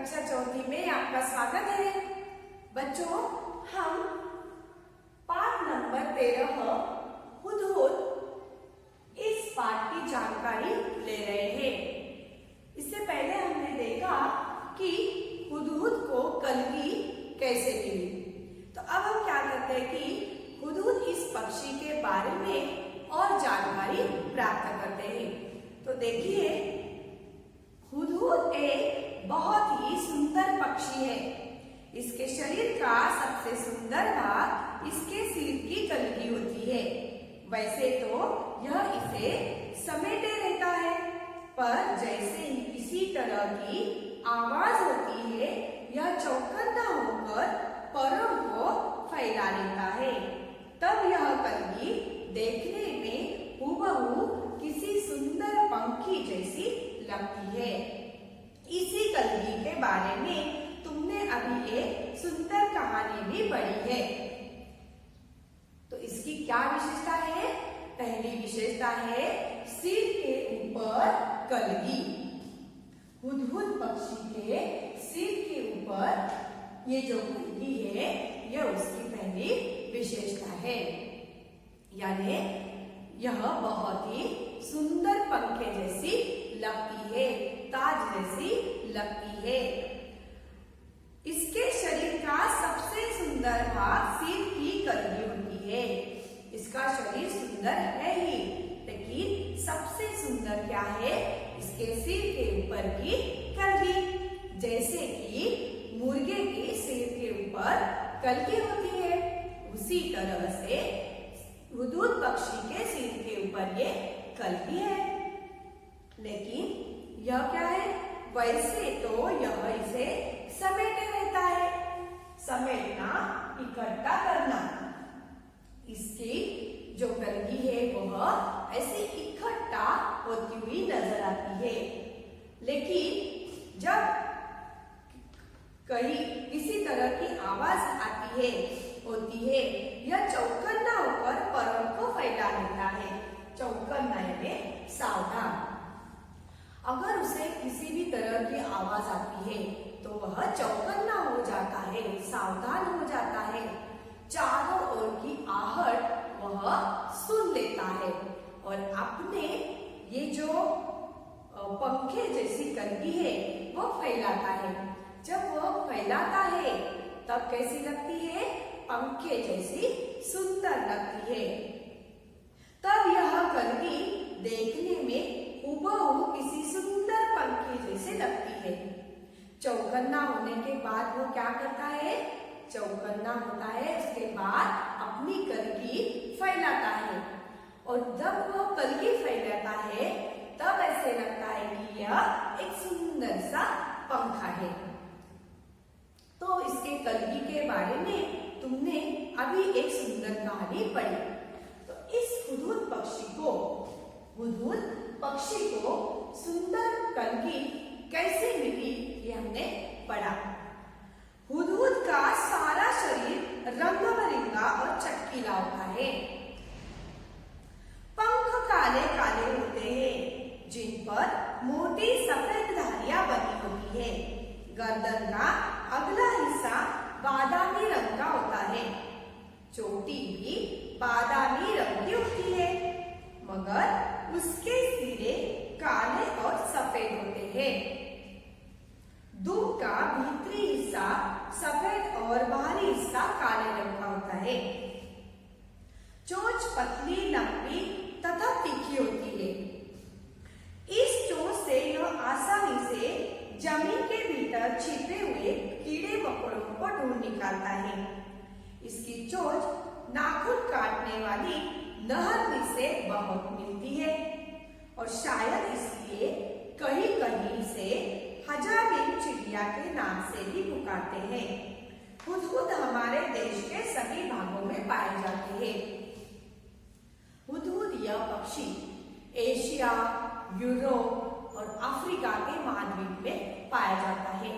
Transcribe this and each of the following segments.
कक्षा चौथी में आपका स्वागत है। बच्चों, हम पाठ नंबर 13 हुदहुद इस पाठ की जानकारी ले रहे हैं। इससे पहले हमने देखा कि हुदहुद को कलगी कैसे मिली। तो अब हम क्या करते हैं कि हुदहुद इस पक्षी के बारे में और जानकारी प्राप्त करते हैं। तो देखिए, हुदहुद एक बहुत ही सुंदर पक्षी है। इसके शरीर का सबसे सुंदर भाग इसके सिर की कलगी होती है। वैसे तो यह इसे समेटे रहता है, पर जैसे ही किसी तरह की आवाज होती है, यह चौकन्ना होकर परों को फैला लेता है। तब यह कलगी देखने में हूबहू किसी सुंदर पंखी जैसी लगती है। इसी कलगी के बारे में तुमने अभी एक सुंदर कहानी भी पढ़ी है। तो इसकी क्या विशेषता है? पहली विशेषता है सिर के ऊपर कलगी। हुदहुद पक्षी के सिर के ऊपर ये जो कलगी है, यह उसकी पहली विशेषता है। यानी यह बहुत ही सुंदर पंखे जैसी लगती है, ताज जैसी लगती है। इसके शरीर का सबसे सुंदर भाग सिर की कलगी होती है। इसका शरीर सुंदर है ही, लेकिन सबसे सुंदर क्या है? इसके सिर के ऊपर की कलगी। जैसे कि मुर्गे के सिर के ऊपर कलगी होती है, उसी तरह से हुदहुद पक्षी के सिर के ऊपर ये कलगी है। लेकिन यह क्या है? वैसे तो यह इसे समेटे रहता है। समेटना, इकट्ठा करना। इसकी जो कलगी है वह ऐसे इकट्ठा होती हुई नजर आती है। लेकिन जब कहीं किसी तरह की आवाज आती होती है, यह चौकन्ना होकर परों को फैला लेता है। चौकन्ना यानी सावधान। अगर उसे किसी भी तरह की आवाज आती है तो वह चौकन्ना हो जाता है, सावधान हो जाता है। चारों ओर की आहट वह सुन लेता है और अपने ये जो पंखे जैसी कलगी है वह फैलाता है। जब वह फैलाता है तब कैसी लगती है? पंखे जैसी सुंदर लगती है। तब यह कलगी देखने में हूबहू किसी सुंदर पंखी जैसे लगती है। चौकन्ना होने के बाद वो क्या करता है? चौकन्ना होता है, उसके बाद अपनी कलगी फैलाता है। और जब वो कलगी फैलाता है तब ऐसे लगता है कि यह एक सुंदर सा पंखा है। तो इसके कलगी के बारे में तुमने अभी एक सुंदर कहानी पढ़ी। तो इस हुदहुद पक्षी को सुंदर कलगी कैसे मिली, ये हमने पढ़ा। हुदहुद का सारा शरीर रंग बिरंगा और चटकीला होता है। पंख काले काले होते हैं, जिन पर मोटी सफेद धारियां बनी होती है। गर्दन का अगला हिस्सा बादामी रंग का होता है। चोटी भी बादामी रंग की होती है, मगर उसके सिरे काले और सफेद होते हैं। दुम का भीतरी हिस्सा सफेद और बाहरी हिस्सा काले रंग का होता है। चोंच पतली, लंबी तथा तीखी होती है। इस चोंच से यह आसानी से जमीन के भीतर छिपे हुए कीड़े मकोड़ों को ढूंढ निकालता है। इसकी चोंच नाखून काटने वाली नहरनी से बहुत मिलती है और शायद इसलिए कहीं कहीं इसे हजाबीन चिड़िया के नाम से भी पुकारते हैं। हुदहुद हमारे देश के सभी भागों में पाए जाते हैं। हुदहुद यह पक्षी एशिया, यूरोप और अफ्रीका के महाद्वीप में पाया जाता है।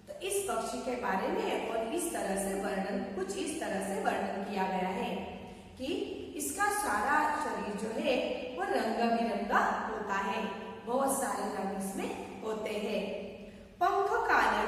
तो इस पक्षी के बारे में और इस तरह से वर्णन किया गया है कि इसका सारा शरीर जो है वो रंग बिरंगा होता है। बहुत सारे रंग इसमें होते हैं। पंख काले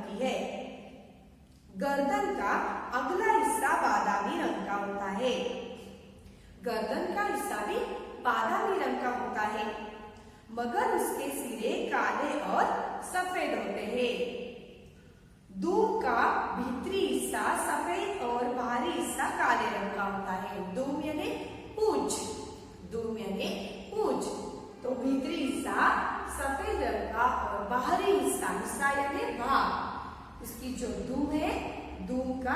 होती है। गर्दन का अगला हिस्सा बादामी रंग का होता है। गर्दन का हिस्सा भी बादामी रंग का होता है, मगर उसके सिरे काले और सफेद होते हैं। दूम का भीतरी हिस्सा सफेद और बाहरी हिस्सा काले रंग का होता है। दूम यानी पूंछ, दूम यानी पूंछ। तो भीतरी हिस्सा सफेद रंग का और बाहरी हिस्सा यानी भाग। इसकी जो दूम है, दूम का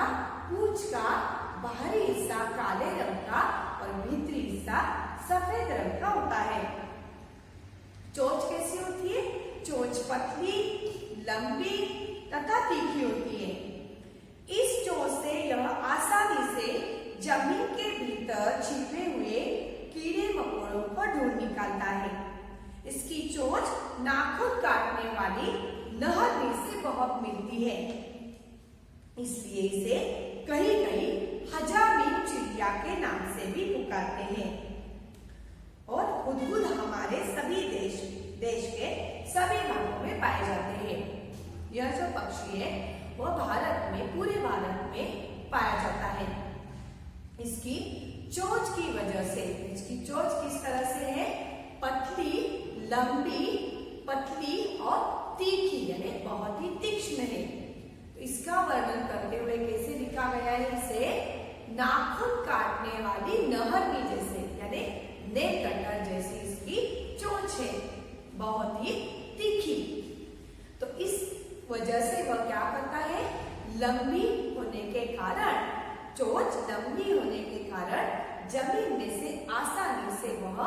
पूंछ का बाहरी हिस्सा काले रंग का और भीतरी हिस्सा सफेद रंग का होता है। चोंच कैसी होती है? चोंच पतली, लंबी तथा तीखी होती है। इस चोंच से यह आसानी से जमीन के भीतर छिपे हुए कीड़े मकोड़ों को ढूंढ निकालता है। इसकी चोंच नाखून काटने वाली नहर से बहुत मिलती है, इसलिए इसे कहीं कहीं हजामीन चिड़िया के नाम से भी पुकारते हैं। और हुदहुद हमारे सभी देश के सभी भागों में पाए जाते हैं। यह जो पक्षी है वह भारत में, पूरे भारत में पाया जाता है। इसकी चोंच की वजह से, इसकी चोंच किस तरह से है? पतली, लंबी, पतली और तीखी, यानी बहुत ही तीक्ष्ण है। तो इसका वर्णन करते हुए कैसे लिखा गया है? इसे नाखून काटने वाली नहर की जैसे, यानी नेल कटर जैसी इसकी चोंच है, बहुत ही तीखी। तो इस वजह से वह क्या करता है? लंबी होने के कारण, चोंच लंबी होने के कारण जमीन में से आसानी से वह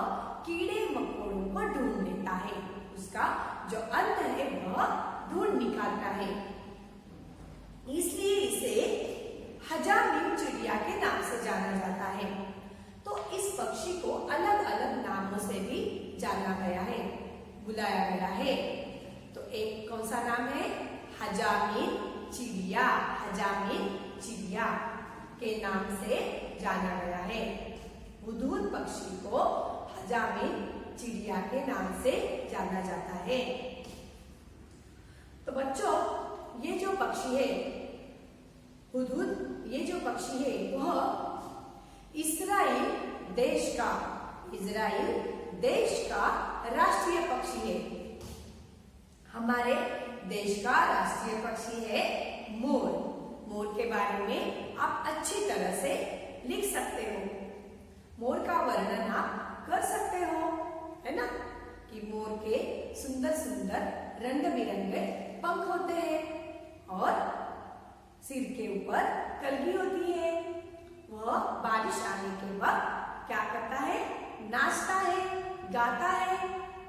कीड़े मकोड़ों को ढूंढ लेता है। उसका जो अंत है वह ढूंढ निकालता है, इसलिए इसे हजामीन चिड़िया के नाम से जाना जाता है। तो इस पक्षी को अलग अलग नामों से भी जाना गया है, बुलाया गया है। तो एक कौन सा नाम है? हजामीन चिड़िया, हजामीन चिड़िया के नाम से जाना गया है। हुदहुद पक्षी को हजामीन चिड़िया के नाम से जाना जाता है। तो बच्चों, ये जो पक्षी है हुदहुद, ये जो पक्षी है वह इस्राइल देश का राष्ट्रीय पक्षी है। हमारे देश का राष्ट्रीय पक्षी है मोर। मोर के बारे में आप अच्छी तरह से लिख सकते हो। मोर का वर्णन आप कर सकते हो, है ना? कि मोर के सुंदर सुंदर रंग बिरंगे पंख होते हैं और सिर के ऊपर कलगी होती है। वह बारिश आने के वक्त क्या करता है? नाचता है, गाता है।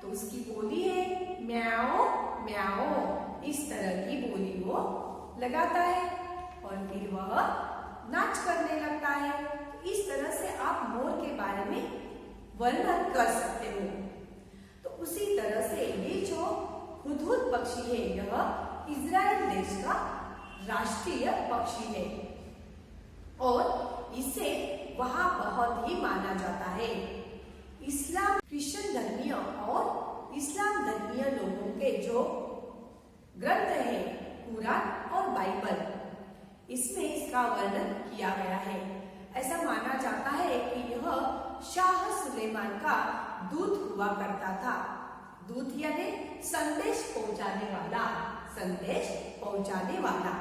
तो उसकी बोली है म्याओ म्याओ, इस तरह की बोली वो लगाता है और फिर वह नाच करने लगता है। इस तरह से आप मोर के बारे में वर्णन कर सकते हो। तो उसी तरह से ये जो हुदहुद पक्षी है यह इजराइल देश का राष्ट्रीय पक्षी है और इसे वहां बहुत ही माना जाता है। इस्लाम, क्रिश्चियन धर्मीय और इस्लाम धर्मीय लोगों के जो ग्रंथ है कुरान और बाइबल, इसमें इसका वर्णन किया गया है। ऐसा माना जाता है कि यह शाह सुलेमान का दूत हुआ करता था। दूत यानी संदेश पहुंचाने वाला, संदेश पहुंचाने वाला।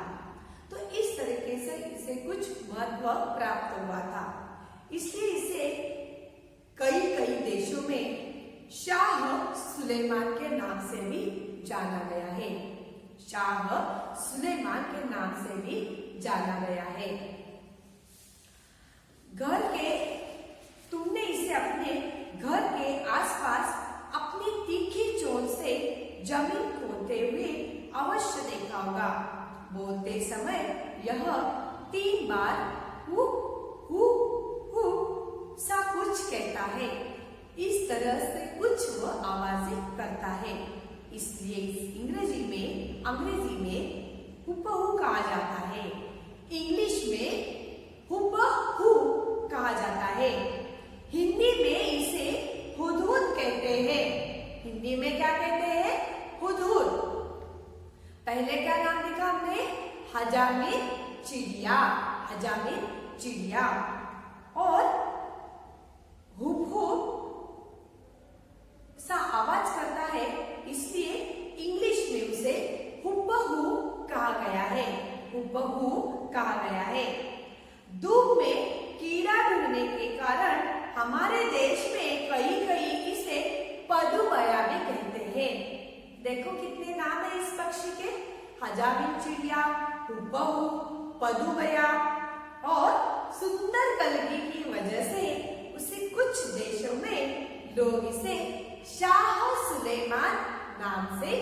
तो इस तरीके से इसे कुछ महत्व प्राप्त हुआ था, इसलिए इसे कई कई देशों में शाह सुलेमान के नाम से भी जाना गया है। शाह सुलेमान के नाम से भी जाना गया है। तुमने इसे अपने घर के आसपास अपनी तीखी चोंच से जमीन खोदते हुए अवश्य देखा होगा। बोलते समय यह 3 बार हु हु हु सा कुछ कहता है। इस तरह से कुछ वह आवाजें करता है, इसलिए अंग्रेजी में हुबहू कहा जाता है। इंग्लिश में हुबहू कहा जाता है। हिंदी में इसे हुदहुद कहते हैं। हिंदी में क्या कहते हैं? हुदहुद। पहले क्या नाम लिखा हमने? हजामिन चिड़िया, हजामिन चिड़िया। और हुबहुब सा आवाज करता है, इसलिए इंग्लिश में उसे हुब्बहू कहा गया है, हुब्बहू कहा गया है। धूप में कीड़ा ढूंढने के कारण हमारे देश में कहीं कहीं इसे पदुबया भी कहते हैं। देखो कितने नाम है इस पक्षी के, हजामिन चिड़िया, हुब्बहू, पदुबया। और सुंदर कलगी की वजह से उसे कुछ देशों में लोग इसे शाह सुलेमान नाम से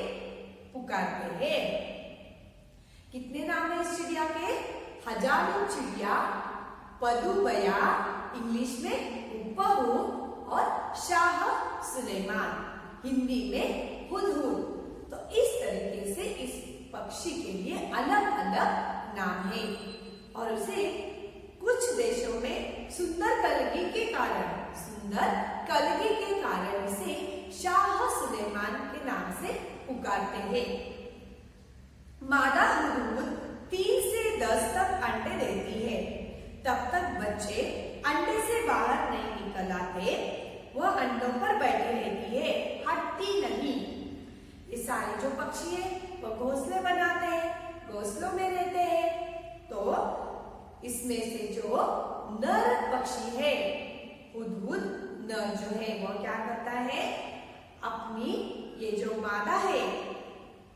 पुकारते हैं। कितने नाम है इस चिड़िया के, हजामिन चिड़िया, पदुबया, इंग्लिश में हुब्बहू और शाह सुलेमान, हिंदी में हुदहुद। तो इस तरीके से इस पक्षी के लिए अलग अलग नाम है। और उसे कुछ देशों में सुंदर कलगी के कारण इसे शाह सुलेमान के नाम से पुकारते हैं। मादा हुदहुद 3 से 10 तक अंडे देती है। तब तक बच्चे अंडे से बाहर नहीं निकल आते, वह अंडों पर बैठी रहती है, हटती नहीं। ये सारे जो पक्षी है वो घोंसले बनाते हैं, घोंसलों में रहते हैं। तो इसमें से जो नर पक्षी है, हुदहुद नर जो है, वो क्या करता है, अपनी ये जो मादा है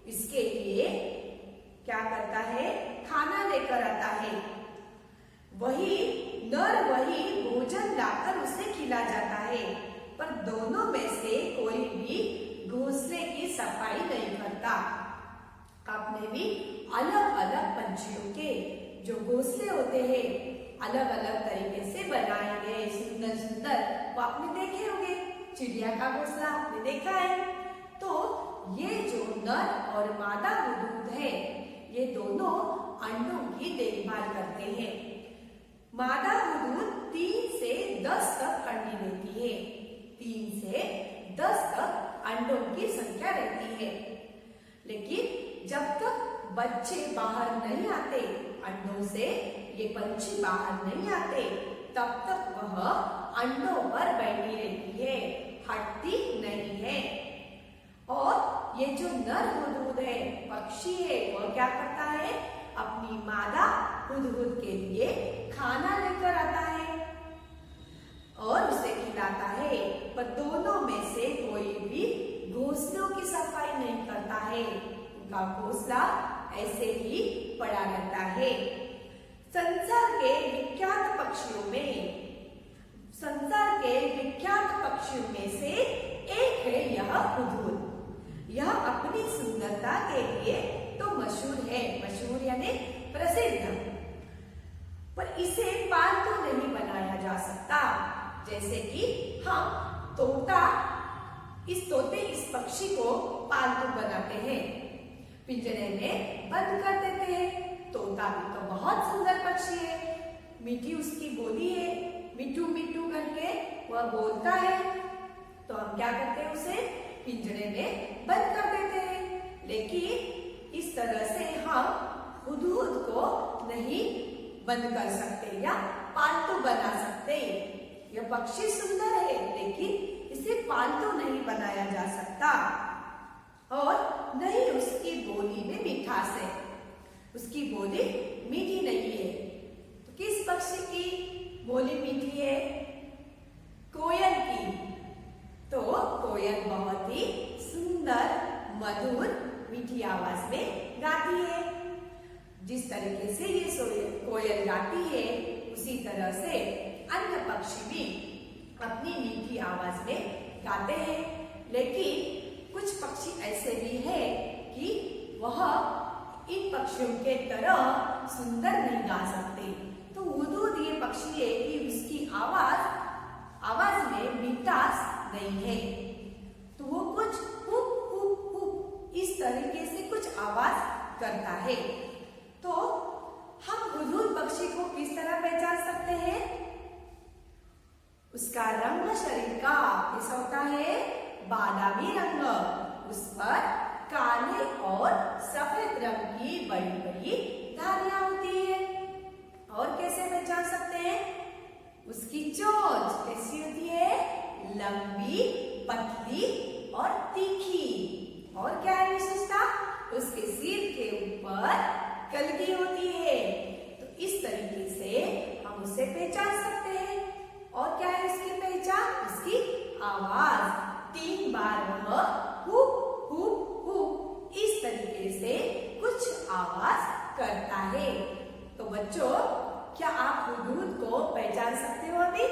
इसके लिए क्या करता है, खाना लेकर आता है। वही भोजन लाकर उसे खिला जाता है। पर दोनों में से कोई भी घोंसले की सफाई नहीं करता। आपने भी अलग अलग पंछियों के जो घोंसले होते हैं अलग अलग तरीके से बनाए गए, सुंदर सुंदर, वो आपने देखे होंगे। चिड़िया का घोंसला आपने देखा है। तो ये जो नर और मादा हुदहुद है, ये दोनों अंडों की देखभाल करते हैं। मादा हुदहुद 3 से 10 तक अंडे देती है। 3 से 10 तक अंडों की संख्या रहती है। लेकिन जब तक बच्चे बाहर नहीं आते अंडों से, ये पंछी बाहर नहीं आते, तब तक वह अंडों पर बैठी रहती है, हटती नहीं है। और ये जो नर हुदहुद है, पक्षी है, वह क्या करता है, अपनी मादा हुदहुद के लिए खाना लेकर आता है और उसे खिलाता है। पर दोनों में से कोई भी घोंसलों की सफाई नहीं करता है, उनका घोंसला ऐसे ही पड़ा रहता है। संसार के विख्यात पक्षियों में से एक है यह हुदहुद। यह अपनी सुंदरता के लिए तो मशहूर है, मशहूर यानी प्रसिद्ध, पर इसे पालतू नहीं बनाया जा सकता। जैसे कि हम इस पक्षी को पालतू बनाते हैं, पिंजरे में बंद कर देते हैं। तोता भी तो बहुत सुंदर पक्षी है, मीठी उसकी बोली है, मिठू मिठू करके वह बोलता है। तो हम क्या करते हैं, उसे पिंजरे में बंद कर देते हैं। लेकिन इस तरह से हम हुदहुद को नहीं बंद कर सकते या पालतू बना सकते। यह पक्षी सुंदर है, लेकिन इसे पालतू नहीं बनाया जा सकता। और नहीं उसकी बोली में मिठास है, उसकी बोली मीठी नहीं है। तो किस पक्षी की बोली मीठी है? कोयल की। तो कोयल बहुत ही सुंदर, मधुर, मीठी आवाज में गाती है। जिस तरीके से ये कोयल गाती है, उसी तरह से अन्य पक्षी भी अपनी मीठी आवाज में गाते हैं। लेकिन कुछ पक्षी ऐसे भी हैं कि वह इन पक्षियों के तरह सुंदर नहीं गा सकते। तो हुदहुद ये पक्षी है कि उसकी आवाज में मिठास नहीं है, तो वो कुछ हुप हुप हुप इस तरीके से कुछ आवाज करता है। तो हम हुदहुद पक्षी को किस तरह पहचान सकते हैं? उसका रंग शरीर का कैसा होता है? बादामी रंग। उस पर काले और सफेद रंग की बड़ी बड़ी धारियां उसकी चोंच कैसी होती है? लंबी, पतली और तीखी। और क्या है विशेषता? उसके सिर के ऊपर कलगी होती है। तो इस तरीके से हम उसे पहचान सकते हैं। और क्या है उसकी पहचान? उसकी आवाज। 3 बार वह हुप हुप हुप इस तरीके से कुछ आवाज करता है। तो बच्चों, क्या आप हुदहुद को पहचान सकते हो अभी?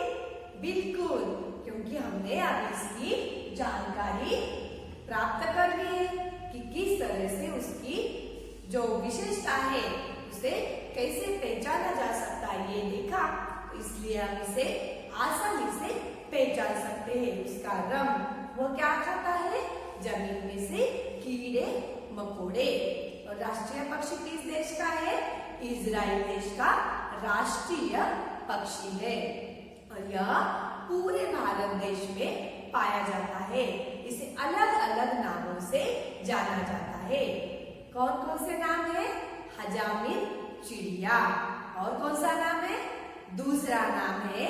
बिल्कुल, क्योंकि हमने अब इसकी जानकारी प्राप्त कर ली है कि किस तरह से उसकी जो विशेषता है उसे कैसे पहचाना जा सकता है, ये देखा। इसलिए हम इसे आसानी से पहचान सकते हैं। उसका रंग, वो क्या खाता है? जमीन में से कीड़े मकोड़े। और राष्ट्रीय पक्षी किस देश का है? इजराइल देश का राष्ट्रीय पक्षी है। और यह पूरे भारत देश में पाया जाता है। इसे अलग अलग नामों से जाना जाता है। कौन कौन से नाम है? हजामिल चिड़िया। और कौन सा नाम है? दूसरा नाम है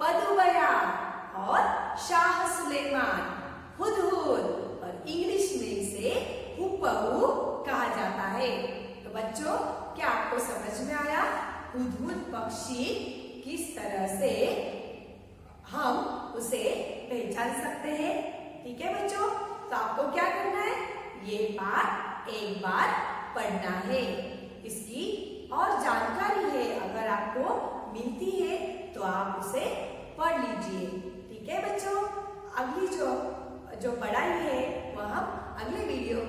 पदुबया और शाह सुलेमान, हुदहुद। और इंग्लिश में इसे हुपहू कहा जाता है। तो बच्चों, क्या आपको समझ में आया हुदहुद पक्षी किस तरह से हम उसे पहचान सकते हैं? ठीक है बच्चों, तो आपको क्या करना है? ये पाठ एक बार पढ़ना है। इसकी और जानकारी है, अगर आपको मिलती है तो आप उसे पढ़ लीजिए। ठीक है बच्चों, अगली जो पढ़ाई है वह हम अगले वीडियो